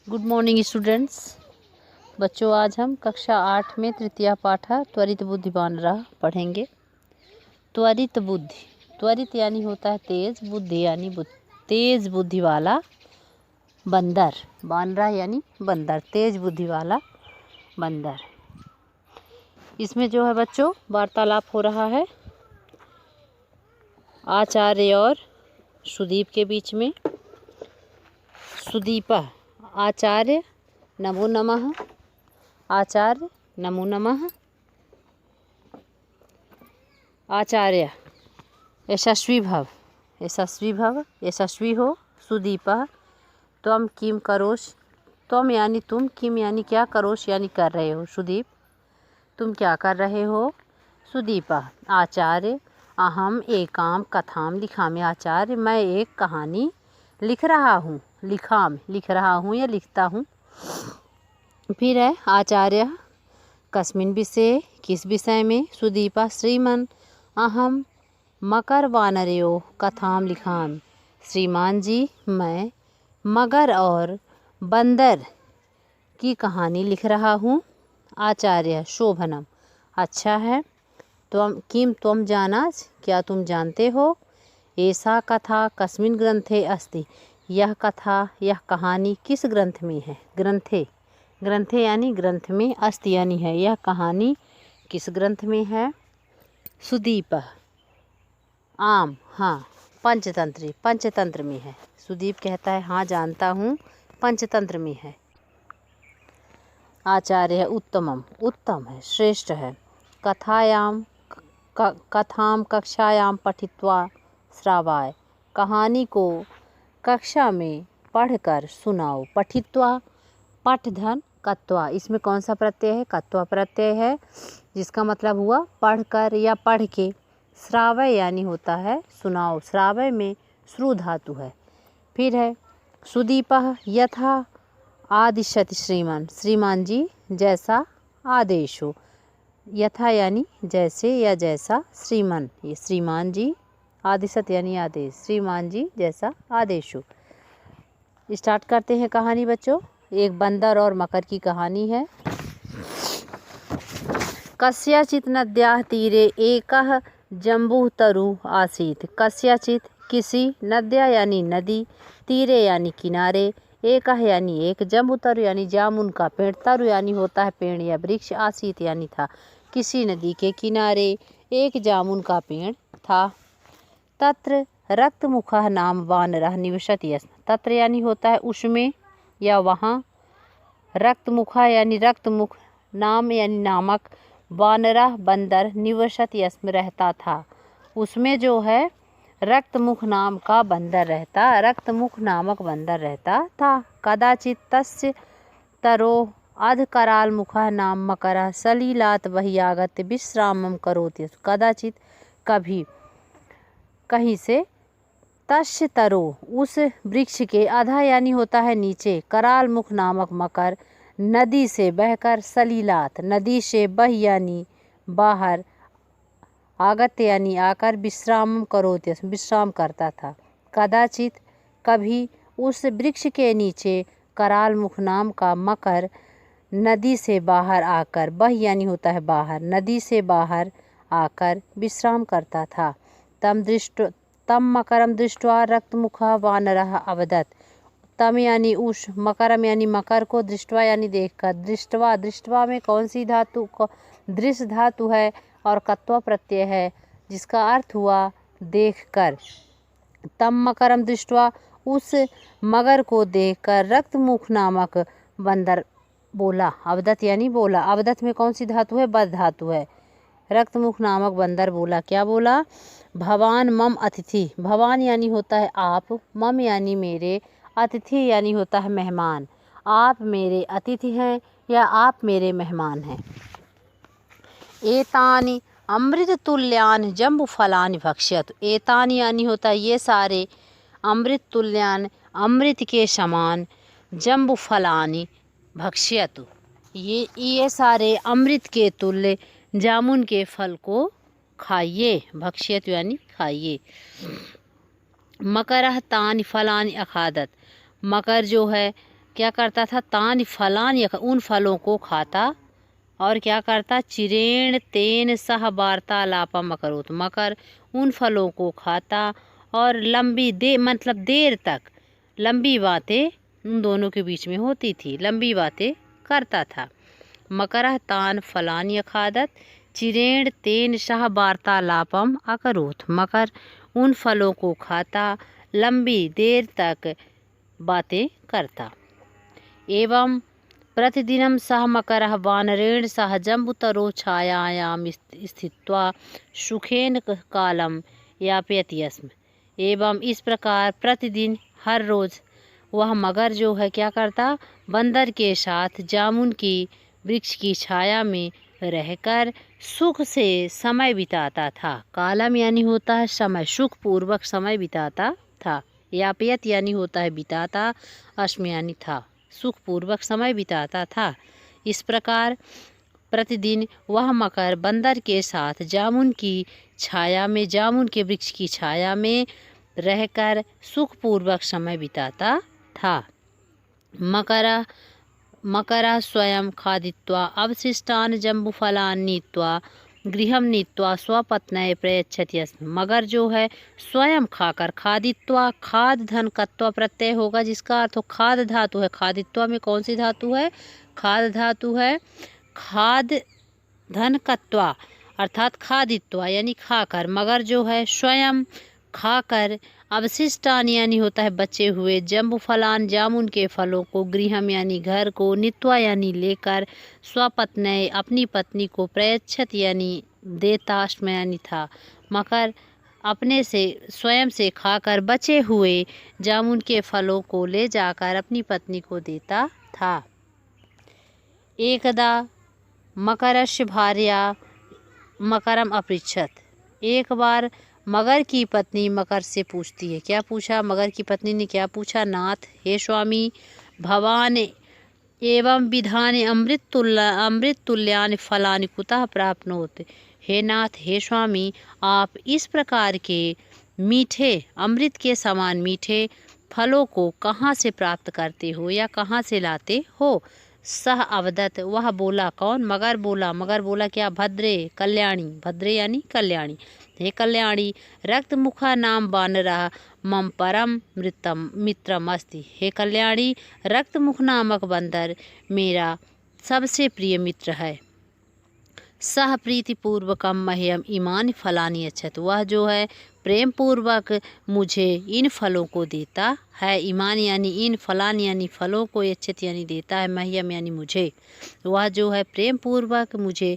Good morning students. बच्चों, आज हम कक्षा 8 में तृतीय पाठ त्वरित बुद्धि बानरा पढ़ेंगे। त्वरित बुद्धि, त्वरित यानी होता है तेज, बुद्धि यानी तेज बुद्धि वाला बंदर। बानरा यानी बंदर, तेज बुद्धि वाला बंदर। इसमें जो है बच्चों वार्तालाप हो रहा है आचार्य और सुदीप के बीच में। सुदीपा, आचार्य नमो नमः। आचार्य नमो नमः। आचार्य यशस्वी भव, यशस्वी भव, यशस्वी हो। सुदीपा, त्वम किम करोष। त्वम यानी तुम, किम यानी क्या, करोष यानी कर रहे हो। सुदीप, तुम क्या कर रहे हो। सुदीपा, आचार्य अहम एकाम कथाम लिखामि। आचार्य, मैं एक कहानी लिख रहा हूँ। लिखाम, लिख रहा हूँ या लिखता हूँ। फिर है आचार्य कस्मिन विषय, किस विषय में। सुदीपा, श्रीमन अहम मकर वानरयो कथाम लिखाम। श्रीमान जी, मैं मगर और बंदर की कहानी लिख रहा हूँ। आचार्य शोभनम, अच्छा है। त्वम जानाच, क्या तुम जानते हो। ऐसा कथा कस्मिन ग्रंथे अस्ति, यह कथा, यह कहानी किस ग्रंथ में है। ग्रंथे, ग्रंथे यानी ग्रंथ में, अस्ति यानी है, यह कहानी किस ग्रंथ में है। सुदीप, आम, हाँ, पंचतंत्री, पंचतंत्र में है। सुदीप कहता है हाँ जानता हूँ, पंचतंत्र में है। आचार्य है उत्तमम, उत्तम है, श्रेष्ठ है। कथायाम कथाम कक्षायाम पठित्वा श्रावाय, कहानी को कक्षा में पढ़कर सुनाओ। पठित्वा, पठ धन कत्वा, इसमें कौन सा प्रत्यय है, कत्वा प्रत्यय है, जिसका मतलब हुआ पढ़कर या पढ़ के। श्रावय यानी होता है सुनाओ, श्रावय में श्रु धातु है। फिर है सुदीपः यथा आदिशति श्रीमान, श्रीमान जी जैसा आदेश हो। यथा यानी जैसे या जैसा, श्रीमान ये श्रीमान जी, आदिशत यानी आदेश, श्रीमान जी जैसा आदेश हो। स्टार्ट करते हैं कहानी बच्चों। एक बंदर और मकर की कहानी है। कस्याचित नद्याः तीरे एकः जम्बूः तरुः आसीत्। कस्याचित किसी, नद्या यानी नदी, तीरे यानी किनारे, एकः यानी एक, जम्बू तरु यानी जामुन का पेड़, तरु यानी होता है पेड़ या वृक्ष, आसीत यानी था। किसी नदी के किनारे एक जामुन का पेड़ था। तत्र रक्तमुखः नाम वानरः निवसति स्म। तत्र यानी होता है उसमें या वहाँ, रक्तमुखः यानी रक्तमुख, नाम यानी नामक, वानरः बंदर, निवसति स्म रहता था। उसमें जो है रक्तमुख नाम का बंदर रहता, रक्तमुख नामक बंदर रहता था। कदाचित तस्य तरो अधकराल मुखः नाम मकरः सलीलात बहियागत्य विश्रामं करोति। कदाचित कभी, कहीं से, तस्य तरो उस वृक्ष के, आधा यानी होता है नीचे, कराल मुख नामक मकर नदी से बहकर, सलीलात नदी से, बह यानी बाहर, आगत्य यानी आकर, विश्राम करोति विश्राम करता था। कदाचित कभी उस वृक्ष के नीचे कराल मुख नाम का मकर नदी से बाहर आकर, बह यानी होता है बाहर, नदी से बाहर आकर विश्राम करता था। तम मकरम दृष्ट्वा रक्तमुखः वानरः अवदत्। तम यानी उस, मकरम यानी मकर को, दृष्ट्वा यानी देखकर। दृष्ट्वा, दृष्ट्वा में कौन सी धातु, दृश्य धातु है और कत्वा प्रत्यय है, जिसका अर्थ हुआ देखकर। तम मकरम दृष्ट्वा, उस मगर को देखकर, रक्तमुख नामक बंदर बोला। अवदत यानी बोला, अवदत में कौन सी धातु है, बद धातु है। रक्तमुख नामक बंदर बोला, क्या बोला। भवान मम अतिथि, भवान यानी होता है आप, मम यानी मेरे, अतिथि यानी होता है मेहमान। आप मेरे अतिथि हैं या आप मेरे मेहमान हैं। एतानि अमृत तुल्यान जम्बू फलानि भक्ष्यतु। एतानि यानी होता है ये सारे, अमृत तुल्यान अमृत के समान, जम्बू फलानि भक्ष्यतु ये सारे अमृत के तुल्य जामुन के फल को खाइए। भक्ष्यतु यानी खाइए। मकरः तानि फलानि अखादत, मकर जो है क्या करता था, तान फलान या उन फलों को खाता, और क्या करता, चिरेण तेन सह वार्तालापम अकरोत, मकर उन फलों को खाता और लंबी मतलब देर तक लंबी बातें उन दोनों के बीच में होती थी, लंबी बातें करता था। मकरः तान फलान यखादत चिरेण तेन सह वार्तालापम अकरोत, मकर उन फलों को खाता, लंबी देर तक बातें करता। एवं प्रतिदिनं सह मकरः वानरेण सह जम्बूतरो छायायां स्थित्वा सुखेन कालम यापयति स्म। एवं इस प्रकार प्रतिदिन हर रोज वह मगर जो है क्या करता, बंदर के साथ जामुन की वृक्ष की छाया में रहकर सुख से समय बिताता था। कालम यानी होता है समय, सुख पूर्वक समय बिताता था। यापयत यानी होता है बिताता, अस्म यानी था, सुख पूर्वक समय बिताता था। इस प्रकार प्रतिदिन वह मकर बंदर के साथ जामुन की छाया में, जामुन के वृक्ष की छाया में रहकर सुखपूर्वक समय बिताता था। मकरः स्वयं खादित्वा अवशिष्टान जम्बूफलान नीत्वा गृहम नीत्वा स्वपत्नये प्रयच्छति स्म। मगर जो है स्वयं खाकर, खादित्वा खाद धन कत्वा प्रत्यय होगा जिसका अर्थ खाद धातु है। खादित्वा में कौन सी धातु है, खाद धातु है। खाद धन कत्वा अर्थात खादित्वा यानी खाकर, मगर जो है स्वयं खाकर, अवशिष्टान यानी होता है बचे हुए, जम्बू फलान जामुन के फलों को, गृहम यानी घर को, नित्वा यानी लेकर, स्वपत्नये अपनी पत्नी को, प्रयच्छत यानी देता, अस्म यानी था। मकर अपने से स्वयं से खाकर बचे हुए जामुन के फलों को ले जाकर अपनी पत्नी को देता था। एकदा मकरस्य भार्या मकरम अपृच्छत, एक बार मगर की पत्नी मकर से पूछती है, क्या पूछा, मगर की पत्नी ने क्या पूछा, नाथ हे स्वामी, भवान एवं विधाने अमृत तुल्यानि फलानि कुतः प्राप्नोत। हे नाथ, हे स्वामी, आप इस प्रकार के मीठे, अमृत के समान मीठे फलों को कहाँ से प्राप्त करते हो या कहाँ से लाते हो। सह अवदत, वह बोला, कौन, मगर बोला, मगर बोला क्या, भद्रे कल्याणी, भद्रे यानी कल्याणी, हे कल्याणी, रक्त मुखा नाम वानरः मम परम मित्रम अस्ति। हे कल्याणी, रक्त मुख नामक बंदर मेरा सबसे प्रिय मित्र है। सह प्रीति पूर्वकम मह्यम इमानि फलानि यच्छत, वह जो है प्रेम पूर्वक मुझे इन फलों को देता है। ईमान यानी इन, फलान यानी फलों को, यच्छत यानी देता है, मह्यम यानी मुझे, वह जो है प्रेम पूर्वक मुझे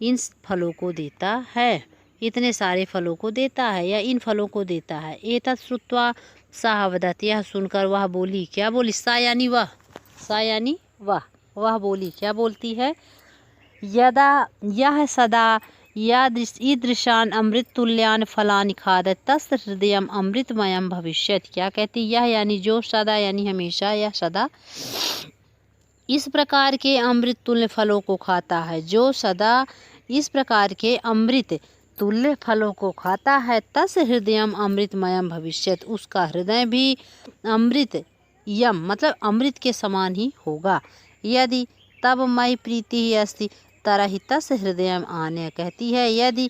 इन फलों को देता है, इतने सारे फलों को देता है या इन फलों को देता है। एतत् श्रुत्वा सा वदत, यह सुनकर वह बोली, क्या बोली, सा यानी वह, सा यानी वह बोली, क्या बोलती है, यदा यह सदा ईदृशान अमृत तुल्यान फलानि खादत तस्य हृदयम अमृतमयम भविष्यति। क्या कहती, यह यानी जो, सदा यानी हमेशा, यह सदा इस प्रकार के अमृत तुल्य फलों को खाता है, जो सदा इस प्रकार के अमृत तुल्य फलों को खाता है, तस्य हृदयम अमृतमयम भविष्यति, उसका हृदय भी अमृत यम मतलब अमृत के समान ही होगा। यदि तब मई प्रीति ही अस्ति तरह ही तस्य हृदय आने, कहती है यदि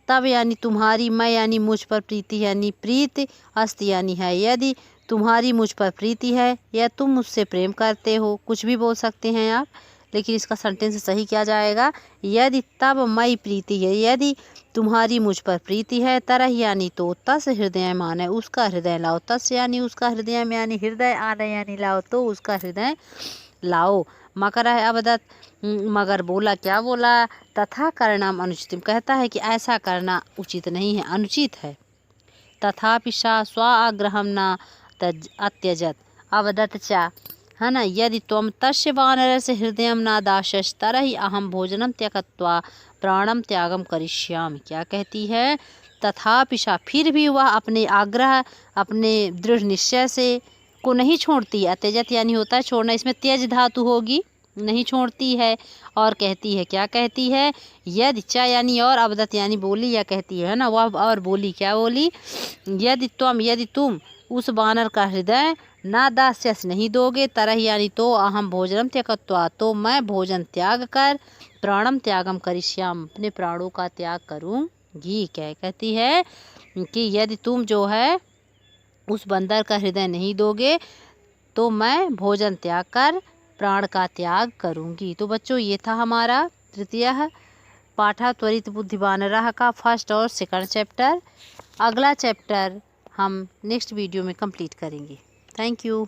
तब यानी तुम्हारी, मैं यानी मुझ पर, प्रीति यानी प्रीत, अस्ति यानी है, यदि तुम्हारी मुझ पर प्रीति है या तुम मुझसे प्रेम करते हो, कुछ भी बोल सकते हैं आप, लेकिन इसका सेंटेंस सही क्या जाएगा, यदि तब मई प्रीति है, यदि तुम्हारी मुझ पर प्रीति है, तरह यानी तो, तस हृदय माने उसका हृदय लाओ, तस यानी उसका हृदय में यानी हृदय आने यानी लाओ, तो उसका हृदय लाओ। मकर है अवदत, मगर बोला, क्या बोला, तथा करणाम अनुचितम, कहता है कि ऐसा करना उचित नहीं है, अनुचित है। तथापि सा स्वाग्रहम न अत्यजत अवदत चा, है ना, यदि त्वं तस्य वानरस्य हृदयं न दास्यसि तरहि अहम भोजनम त्यक्त्वा प्राणम त्यागम करिष्यामि। क्या कहती है, तथापि सा, फिर भी वह अपने आग्रह, अपने दृढ़ निश्चय से को नहीं छोड़ती। अत्यजत यानी होता है छोड़ना, इसमें त्यज धातु होगी, नहीं छोड़ती है। और कहती है, क्या कहती है, यदि चा यानी और, अवदत यानी बोली या कहती है ना, वह और बोली, क्या बोली, यदि तुम उस वानर का हृदय ना दास्यस नहीं दोगे, तरह यानी तो, अहम भोजनम त्यक्त्वा तो मैं भोजन त्याग कर, प्राणम त्यागम करिष्याम अपने प्राणों का त्याग करूँगी। क्या कहती है कि यदि तुम जो है उस बंदर का हृदय नहीं दोगे तो मैं भोजन त्याग कर प्राण का त्याग करूँगी। तो बच्चों ये था हमारा तृतीय पाठा त्वरित बुद्धिवानरः का फर्स्ट और सेकंड चैप्टर। अगला चैप्टर हम नेक्स्ट वीडियो में कंप्लीट करेंगे। Thank you.